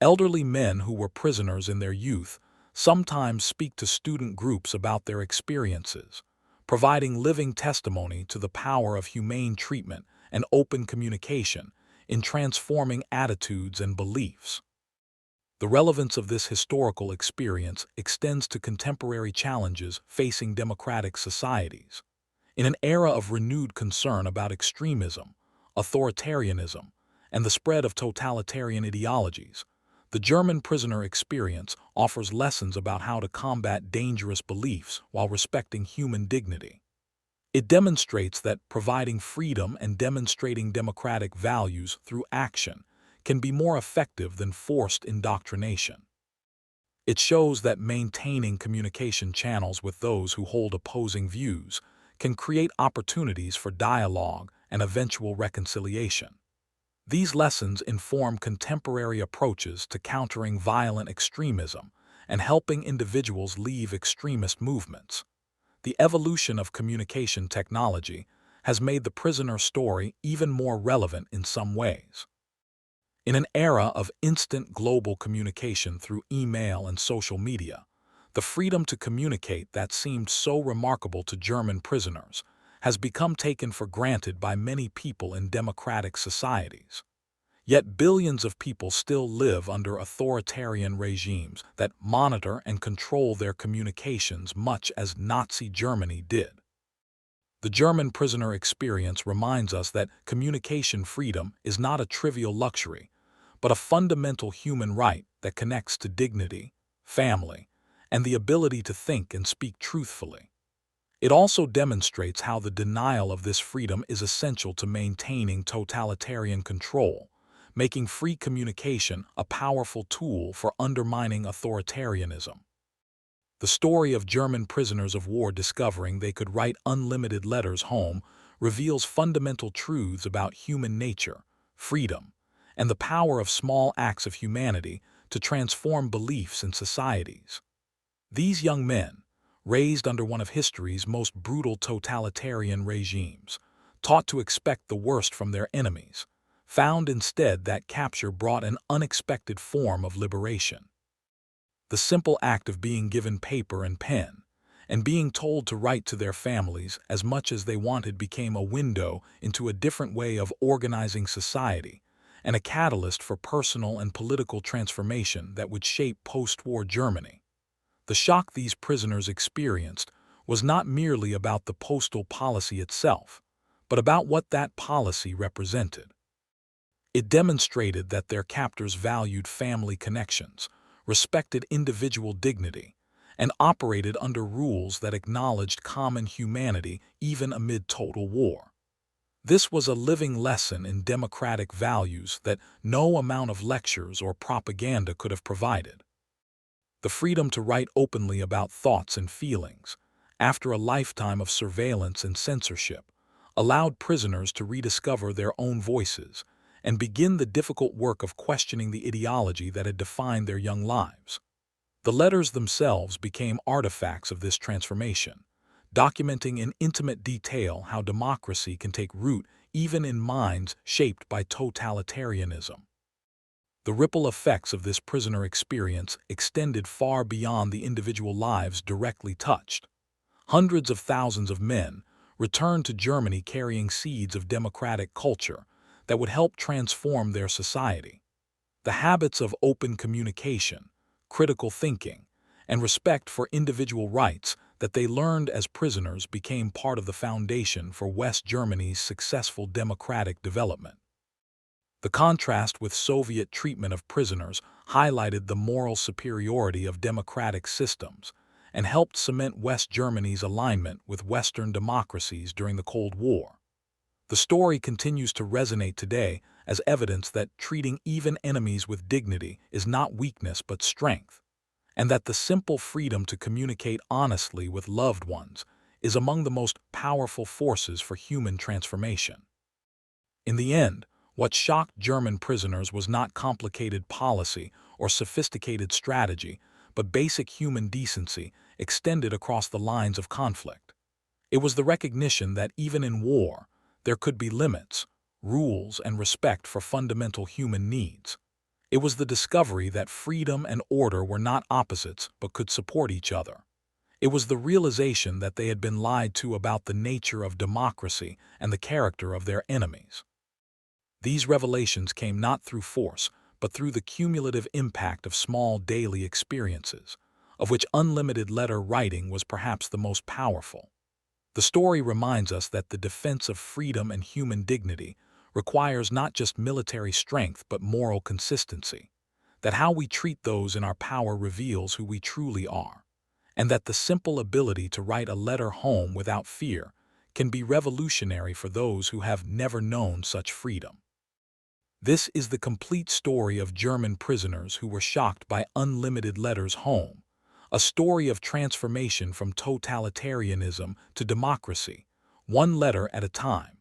Elderly men who were prisoners in their youth sometimes speak to student groups about their experiences, providing living testimony to the power of humane treatment and open communication in transforming attitudes and beliefs. The relevance of this historical experience extends to contemporary challenges facing democratic societies. In an era of renewed concern about extremism, authoritarianism, and the spread of totalitarian ideologies, the German prisoner experience offers lessons about how to combat dangerous beliefs while respecting human dignity. It demonstrates that providing freedom and demonstrating democratic values through action can be more effective than forced indoctrination. It shows that maintaining communication channels with those who hold opposing views can create opportunities for dialogue and eventual reconciliation. These lessons inform contemporary approaches to countering violent extremism and helping individuals leave extremist movements. The evolution of communication technology has made the prisoner story even more relevant in some ways. In an era of instant global communication through email and social media, the freedom to communicate that seemed so remarkable to German prisoners has become taken for granted by many people in democratic societies. Yet billions of people still live under authoritarian regimes that monitor and control their communications much as Nazi Germany did. The German prisoner experience reminds us that communication freedom is not a trivial luxury, but a fundamental human right that connects to dignity, family, and the ability to think and speak truthfully. It also demonstrates how the denial of this freedom is essential to maintaining totalitarian control, making free communication a powerful tool for undermining authoritarianism. The story of German prisoners of war discovering they could write unlimited letters home reveals fundamental truths about human nature, freedom, and the power of small acts of humanity to transform beliefs and societies. These young men, raised under one of history's most brutal totalitarian regimes, taught to expect the worst from their enemies, found instead that capture brought an unexpected form of liberation. The simple act of being given paper and pen, and being told to write to their families as much as they wanted became a window into a different way of organizing society, and a catalyst for personal and political transformation that would shape post-war Germany. The shock these prisoners experienced was not merely about the postal policy itself, but about what that policy represented. It demonstrated that their captors valued family connections, respected individual dignity, and operated under rules that acknowledged common humanity even amid total war. This was a living lesson in democratic values that no amount of lectures or propaganda could have provided. The freedom to write openly about thoughts and feelings, after a lifetime of surveillance and censorship, allowed prisoners to rediscover their own voices and begin the difficult work of questioning the ideology that had defined their young lives. The letters themselves became artifacts of this transformation, documenting in intimate detail how democracy can take root even in minds shaped by totalitarianism. The ripple effects of this prisoner experience extended far beyond the individual lives directly touched. Hundreds of thousands of men returned to Germany carrying seeds of democratic culture that would help transform their society. The habits of open communication, critical thinking, and respect for individual rights that they learned as prisoners became part of the foundation for West Germany's successful democratic development. The contrast with Soviet treatment of prisoners highlighted the moral superiority of democratic systems and helped cement West Germany's alignment with Western democracies during the Cold War. The story continues to resonate today as evidence that treating even enemies with dignity is not weakness but strength, and that the simple freedom to communicate honestly with loved ones is among the most powerful forces for human transformation. In the end, what shocked German prisoners was not complicated policy or sophisticated strategy, but basic human decency extended across the lines of conflict. It was the recognition that even in war, there could be limits, rules, and respect for fundamental human needs. It was the discovery that freedom and order were not opposites but could support each other. It was the realization that they had been lied to about the nature of democracy and the character of their enemies. These revelations came not through force, but through the cumulative impact of small daily experiences, of which unlimited letter writing was perhaps the most powerful. The story reminds us that the defense of freedom and human dignity requires not just military strength but moral consistency, that how we treat those in our power reveals who we truly are, and that the simple ability to write a letter home without fear can be revolutionary for those who have never known such freedom. This is the complete story of German prisoners who were shocked by unlimited letters home, a story of transformation from totalitarianism to democracy, one letter at a time.